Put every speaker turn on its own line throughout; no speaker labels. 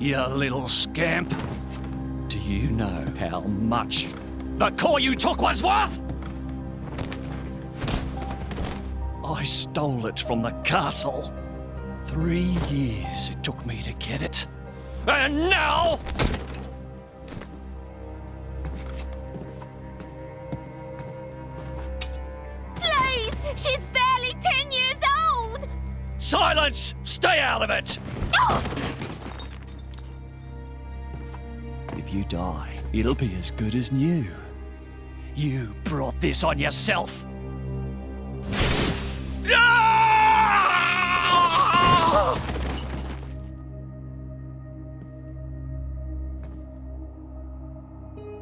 You little scamp. Do you know how much the core you took was worth? I stole it from the castle. 3 years it took me to get it. And now...
Please! She's barely 10 years old!
Silence! Stay out of it! If you die, it'll be as good as new. You brought this on yourself.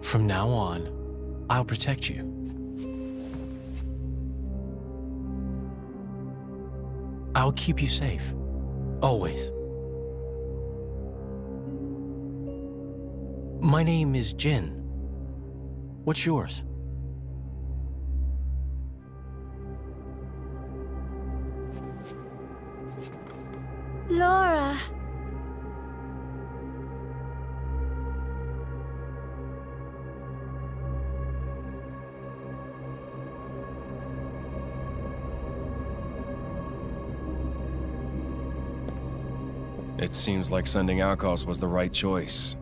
From now on, I'll protect you. I'll keep you safe. Always. My name is Jin. What's yours?
Laura.
It seems like sending outcasts was the right choice.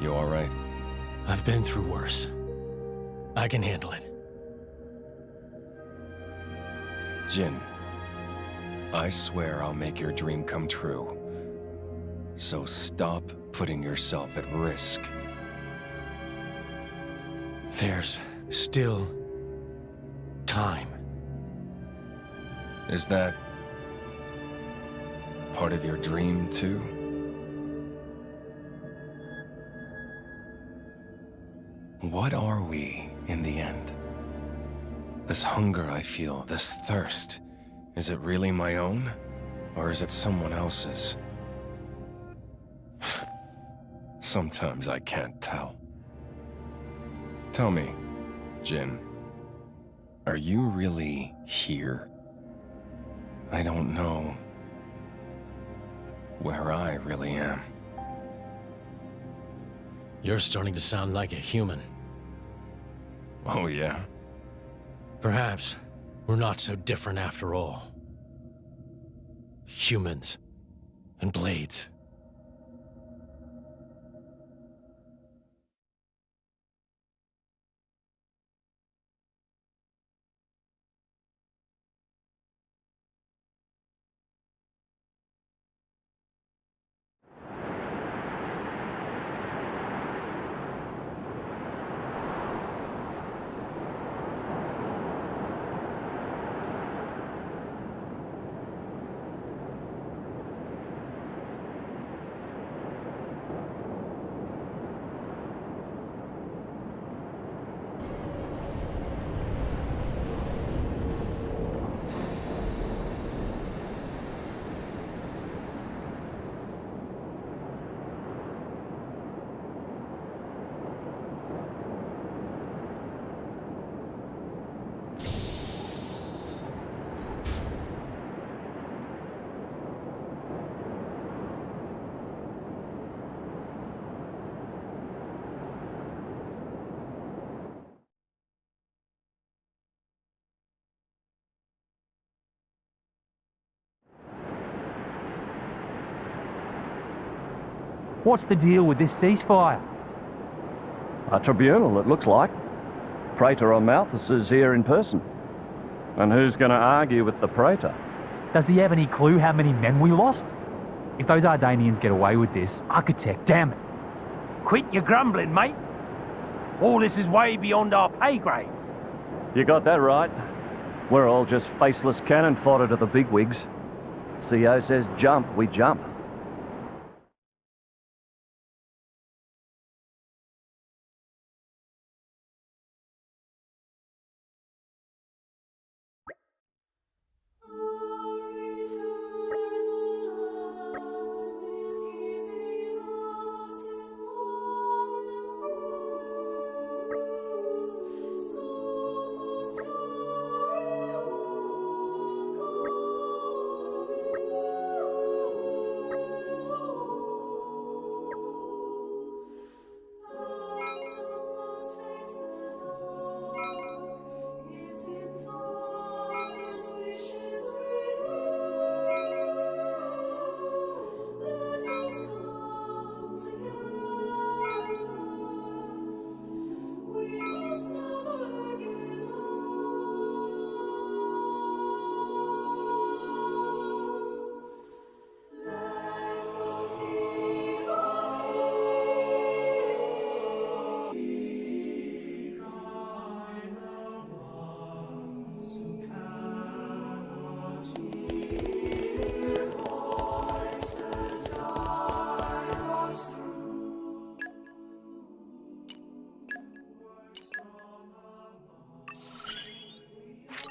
You all right?
I've been through worse. I can handle it.
Jin, I swear I'll make your dream come true. So stop putting yourself at risk.
There's still time.
Is that part of your dream, too? What are we, in the end? This hunger I feel, this thirst, is it really my own? Or is it someone else's? Sometimes I can't tell. Tell me, Jin, are you really here? I don't know where I really am.
You're starting to sound like a human.
Oh, yeah?
Perhaps we're not so different after all. Humans and blades.
What's the deal with this ceasefire?
A tribunal, it looks like. Praetor or Malthus is here in person. And who's going to argue with the Praetor?
Does he have any clue how many men we lost? If those Ardanians get away with this, Architect, damn it.
Quit your grumbling, mate. All this is way beyond our pay grade.
You got that right. We're all just faceless cannon fodder to the bigwigs. CO says jump, we jump.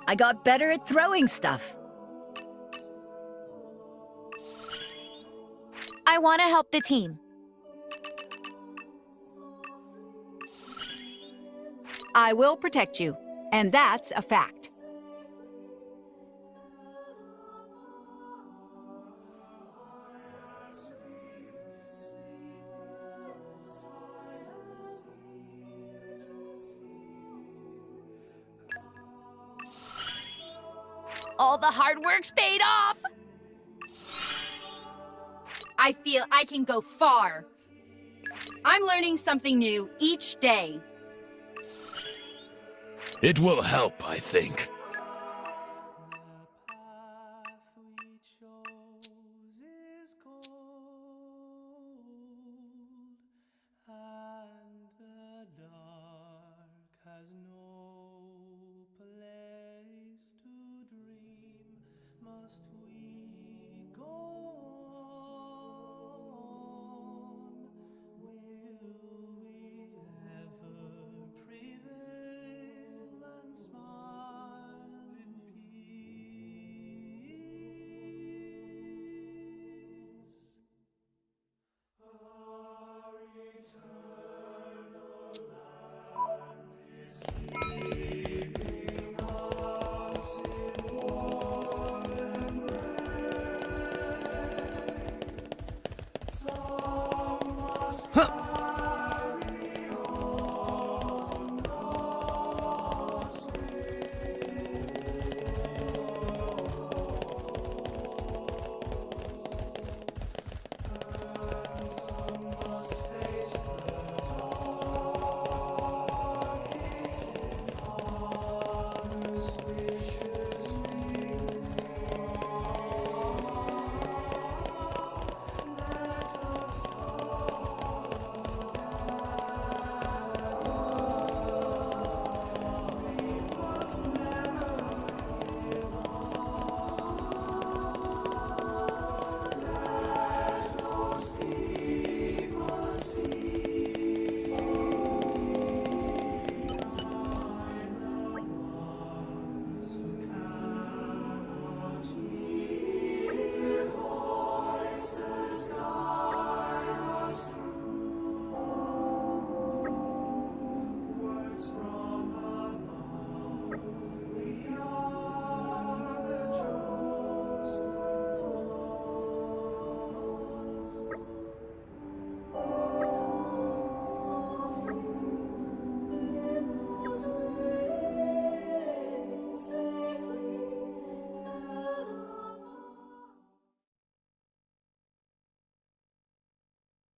I got better at throwing stuff.
I want to help the team.
I will protect you, and that's a fact.
All the hard work's paid off!
I feel I can go far. I'm learning something new each day.
It will help, I think.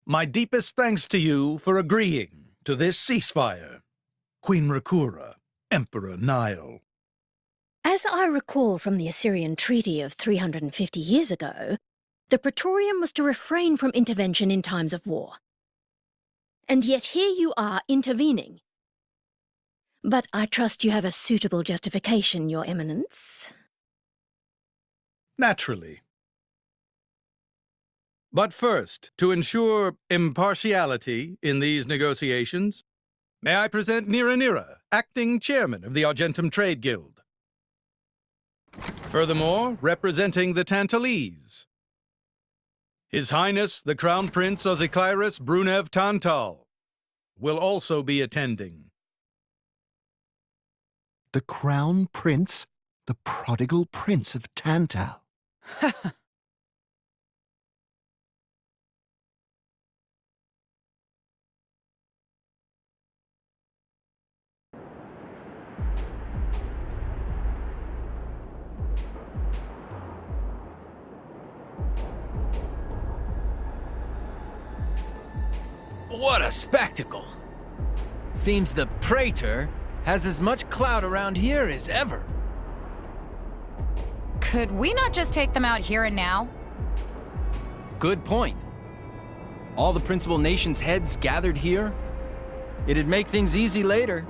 My deepest thanks to you for agreeing to this ceasefire, Queen Rakura, Emperor Nile.
As I recall from the Assyrian treaty of 350 years ago, the Praetorium was to refrain from intervention in times of war. And yet here you are intervening. But I trust you have a suitable justification, Your Eminence.
Naturally. But first, to ensure impartiality in these negotiations, may I present Nira, acting chairman of the Argentum Trade Guild. Furthermore, representing the Tantalese, His Highness the Crown Prince Ozikairis Brunev Tantal will also be attending.
The Crown Prince? The prodigal Prince of Tantal?
What a spectacle! Seems the Praetor has as much clout around here as ever.
Could we not just take them out here and now?
Good point. All the principal nations' heads gathered here? It'd make things easy later.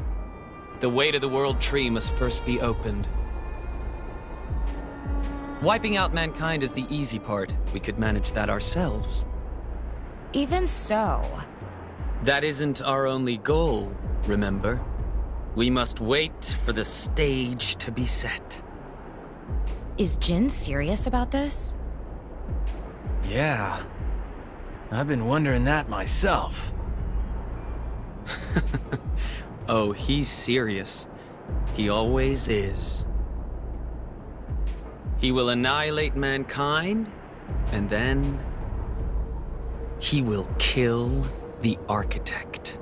The way to the World Tree must first be opened. Wiping out mankind is the easy part. We could manage that ourselves.
Even so...
That isn't our only goal, remember? We must wait for the stage to be set.
Is Jin serious about this?
Yeah. I've been wondering that myself.
Oh, he's serious. He always is. He will annihilate mankind, and then he will kill the architect.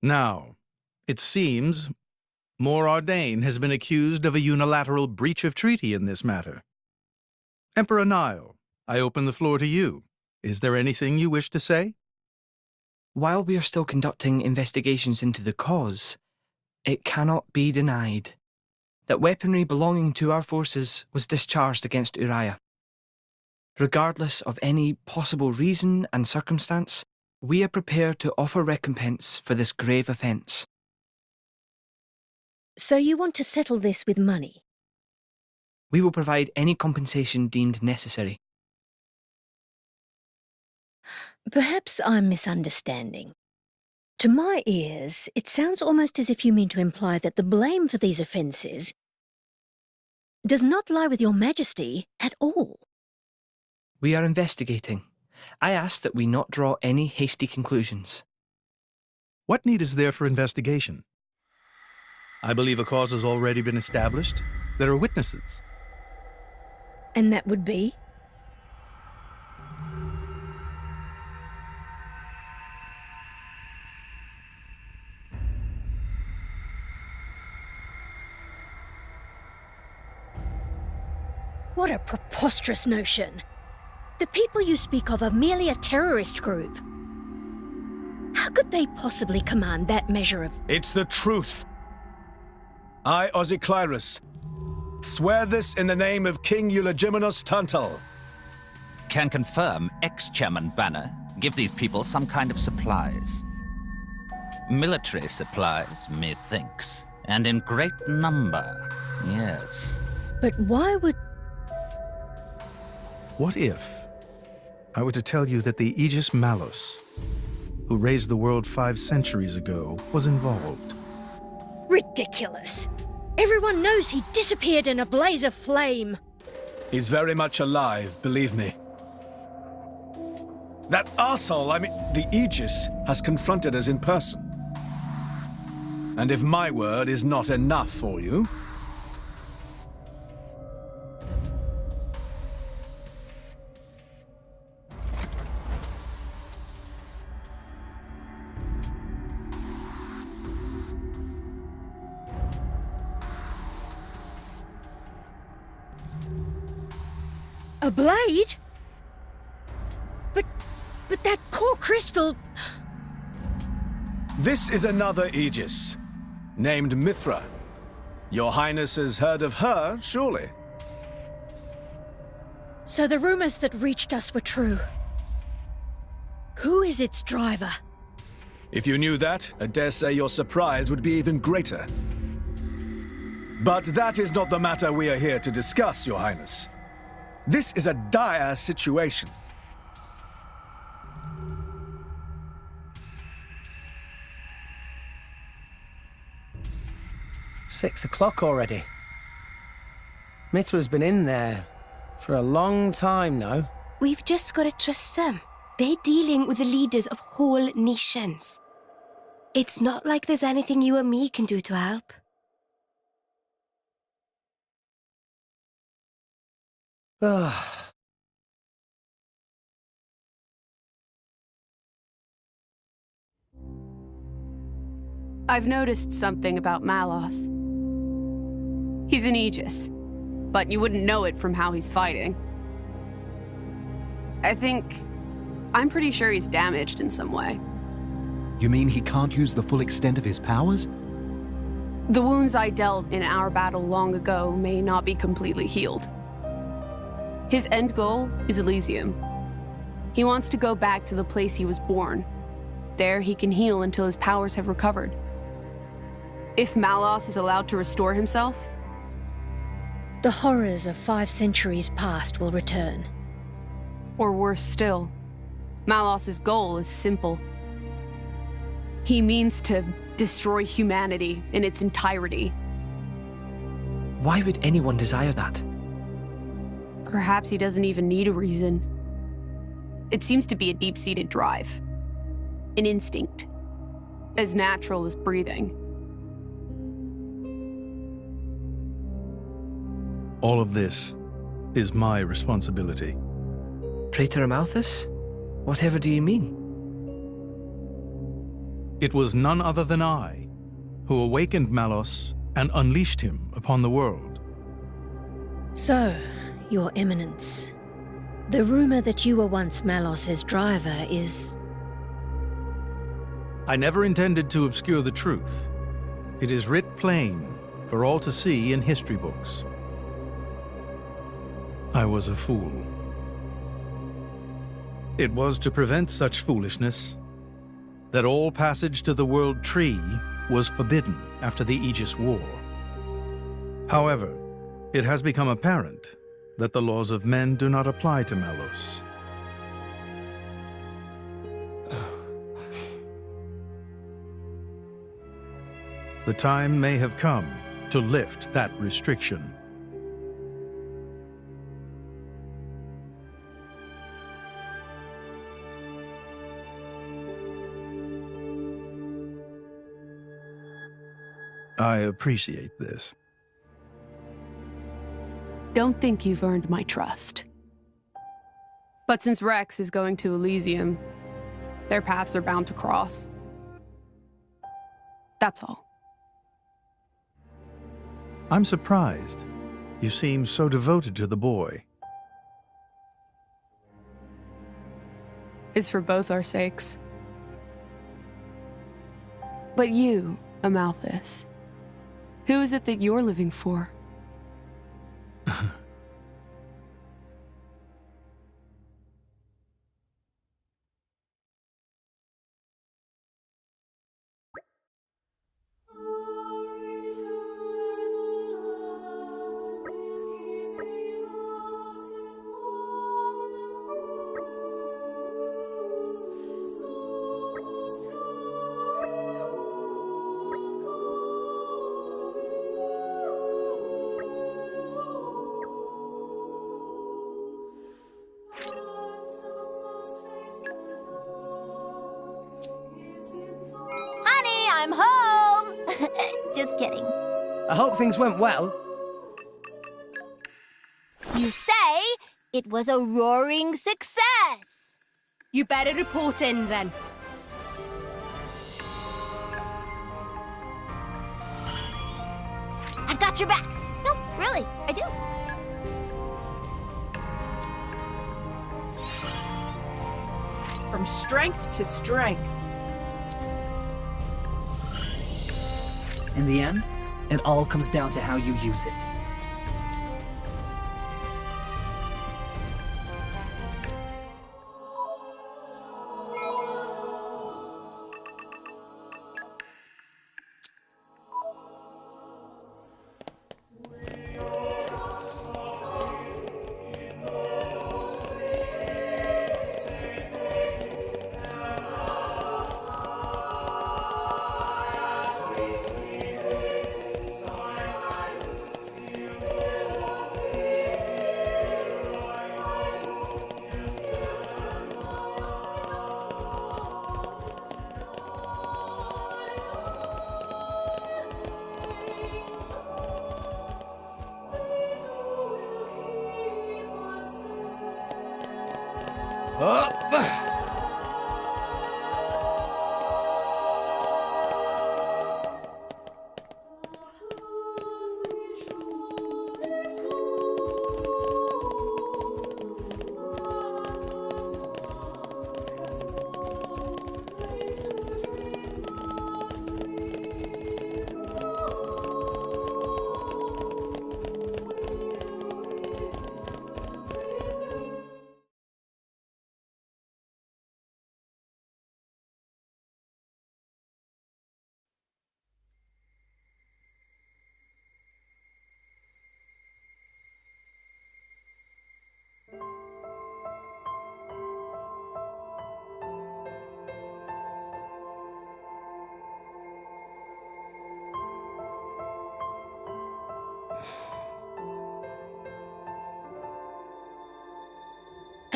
Now, it seems Mor Ardain has been accused of a unilateral breach of treaty in this matter. Emperor Nile, I open the floor to you. Is there anything you wish to say?
While we are still conducting investigations into the cause, it cannot be denied that weaponry belonging to our forces was discharged against Uriah. Regardless of any possible reason and circumstance, we are prepared to offer recompense for this grave offence.
So you want to settle this with money?
We will provide any compensation deemed necessary.
Perhaps I'm misunderstanding. To my ears, it sounds almost as if you mean to imply that the blame for these offences does not lie with your Majesty at all.
We are investigating. I ask that we not draw any hasty conclusions.
What need is there for investigation? I believe a cause has already been established. There are witnesses.
And that would be? What a preposterous notion. The people you speak of are merely a terrorist group. How could they possibly command that measure of...
It's the truth. I, Ozyclyrus, swear this in the name of King Eulogimenus Tantal.
Can confirm ex-Chairman Banner give these people some kind of supplies. Military supplies, methinks, and in great number, yes.
But why would...
What if I were to tell you that the Aegis Malus, who raised the world 5 centuries ago, was involved?
Ridiculous. Everyone knows he disappeared in a blaze of flame.
He's very much alive, believe me. That arsehole, the Aegis, has confronted us in person. And if my word is not enough for you...
A blade? But that core crystal...
This is another Aegis, named Mithra. Your Highness has heard of her, surely?
So the rumors that reached us were true. Who is its driver?
If you knew that, I dare say your surprise would be even greater. But that is not the matter we are here to discuss, Your Highness. This is a dire situation.
"6 o'clock already. Mithra's been in there for a long time now.
We've just got to trust them. They're dealing with the leaders of whole nations. It's not like there's anything you or me can do to help.
Ugh.
I've noticed something about Malos. He's an Aegis, but you wouldn't know it from how he's fighting. I'm pretty sure he's damaged in some way.
You mean he can't use the full extent of his powers?
The wounds I dealt in our battle long ago may not be completely healed. His end goal is Elysium. He wants to go back to the place he was born. There he can heal until his powers have recovered. If Malos is allowed to restore himself,
The horrors of 5 centuries past will return.
Or worse still, Malos's goal is simple. He means to destroy humanity in its entirety.
Why would anyone desire that?
Perhaps he doesn't even need a reason. It seems to be a deep-seated drive. An instinct. As natural as breathing.
All of this is my responsibility.
Praetor Amalthus? Whatever do you mean?
It was none other than I who awakened Malos and unleashed him upon the world.
So, Your Eminence, the rumor that you were once Malos's driver is...
I never intended to obscure the truth. It is writ plain for all to see in history books. I was a fool. It was to prevent such foolishness that all passage to the World Tree was forbidden after the Aegis War. However, it has become apparent that the laws of men do not apply to Malos. The time may have come to lift that restriction. I appreciate this.
Don't think you've earned my trust. But since Rex is going to Elysium, their paths are bound to cross. That's all.
I'm surprised. You seem so devoted to the boy.
It's for both our sakes. But you, Amalthus, who is it that you're living for?
I'm home! Just kidding.
I hope things went well.
You say it was a roaring success!
You better report in then.
I've got your back. No, really, I do.
From strength to strength.
In the end, it all comes down to how you use it.
Up!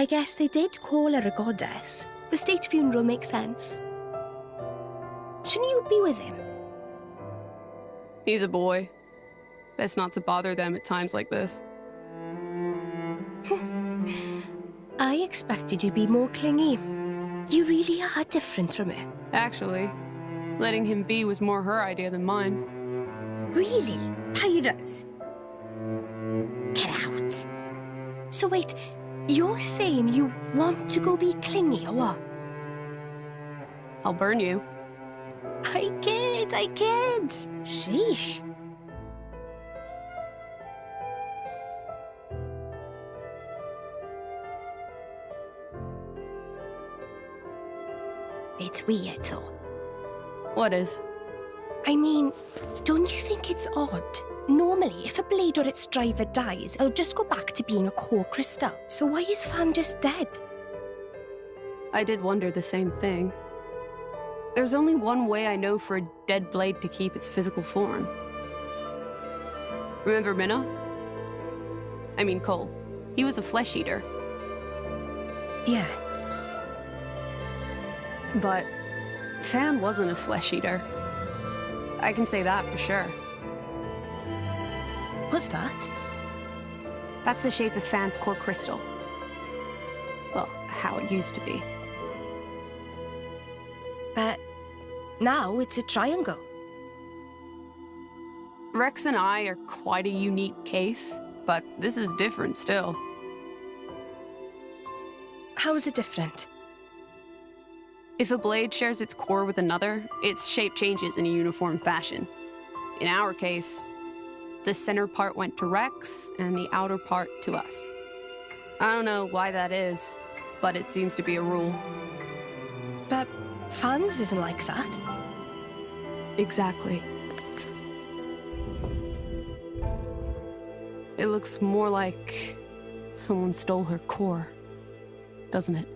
I guess they did call her a goddess. The state funeral makes sense. Shouldn't you be with him?
He's a boy. Best not to bother them at times like this.
I expected you'd be more clingy. You really are different from her.
Actually, letting him be was more her idea than mine.
Really? Pirates? Get out. So wait, you're saying you want to go be clingy or what?
I'll burn you.
I kid. Sheesh. It's weird, though.
What is?
I mean, don't you think it's odd? Normally, if a blade or its driver dies, it'll just go back to being a core crystal. So why is Fan just dead?
I did wonder the same thing. There's only one way I know for a dead blade to keep its physical form. Remember Minoth? I mean Cole. He was a flesh eater.
Yeah.
But Fan wasn't a flesh eater. I can say that for sure.
What's that?
That's the shape of Fan's core crystal. Well, how it used to be.
But now it's a triangle.
Rex and I are quite a unique case, but this is different still.
How is it different?
If a blade shares its core with another, its shape changes in a uniform fashion. In our case, the center part went to Rex and the outer part to us. I don't know why that is, but it seems to be a rule.
But Fan's isn't like that.
Exactly. It looks more like someone stole her core, doesn't it?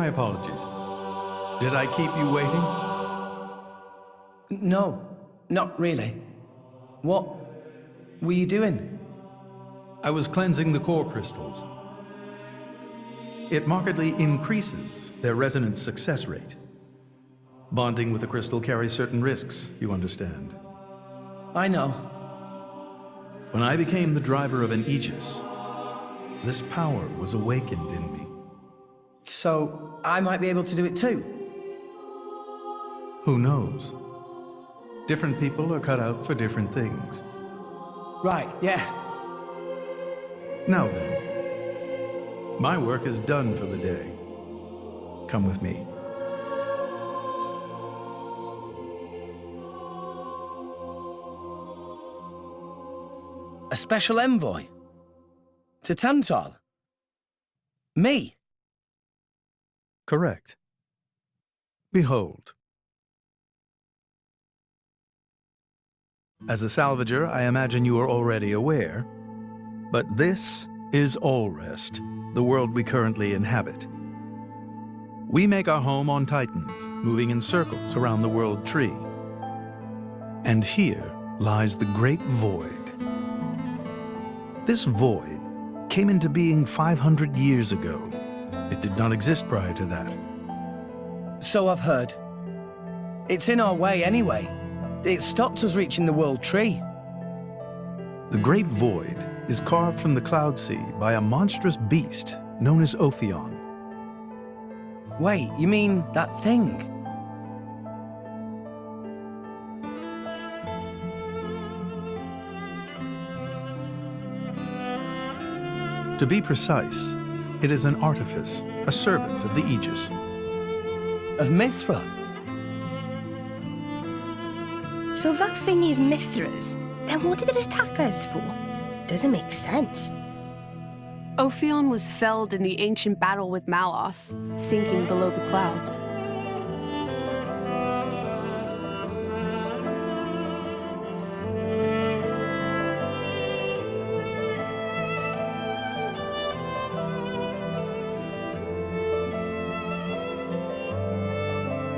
My apologies. Did I keep you waiting?
No, not really. What were you doing?
I was cleansing the core crystals. It markedly increases their resonance success rate. Bonding with a crystal carries certain risks, you understand.
I know.
When I became the driver of an Aegis, this power was awakened in me.
So, I might be able to do it too?
Who knows? Different people are cut out for different things.
Right, yeah.
Now then, my work is done for the day. Come with me.
A special envoy? To Tantal? Me?
Correct. Behold. As a salvager, I imagine you are already aware, but this is Allrest, the world we currently inhabit. We make our home on Titans, moving in circles around the world tree. And here lies the Great Void. This void came into being 500 years ago. It did not exist prior to that.
So I've heard. It's in our way anyway. It stopped us reaching the world tree.
The Great Void is carved from the Cloud Sea by a monstrous beast known as Ophion.
Wait, you mean that thing?
To be precise, it is an artifice, a servant of the Aegis.
Of Mithra?
So that thing is Mithra's. Then what did it attack us for? Doesn't make sense.
Ophion was felled in the ancient battle with Malos, sinking below the clouds.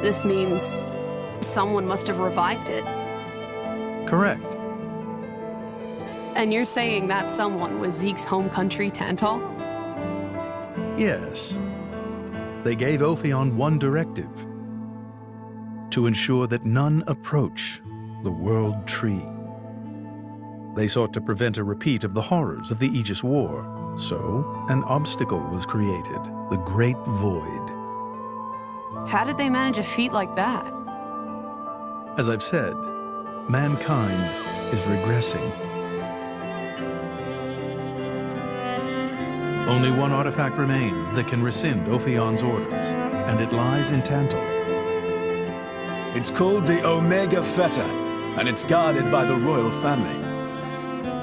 This means someone must have revived it.
Correct.
And you're saying that someone was Zeke's home country, Tantal?
Yes. They gave Ophion one directive: to ensure that none approach the World Tree. They sought to prevent a repeat of the horrors of the Aegis War, so an obstacle was created, the Great Void.
How did they manage a feat like that?
As I've said, mankind is regressing. Only one artifact remains that can rescind Ophion's orders, and it lies in Tantal.
It's called the Omega Feta, and it's guarded by the royal family.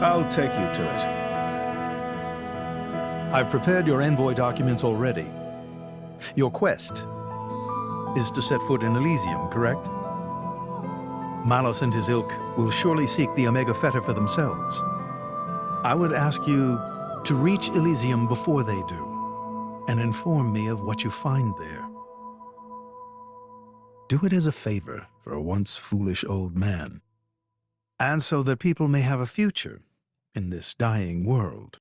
I'll take you to it.
I've prepared your envoy documents already. Your quest is to set foot in Elysium, correct? Malos and his ilk will surely seek the Omega Feta for themselves. I would ask you to reach Elysium before they do, and inform me of what you find there. Do it as a favor for a once foolish old man, and so that people may have a future in this dying world.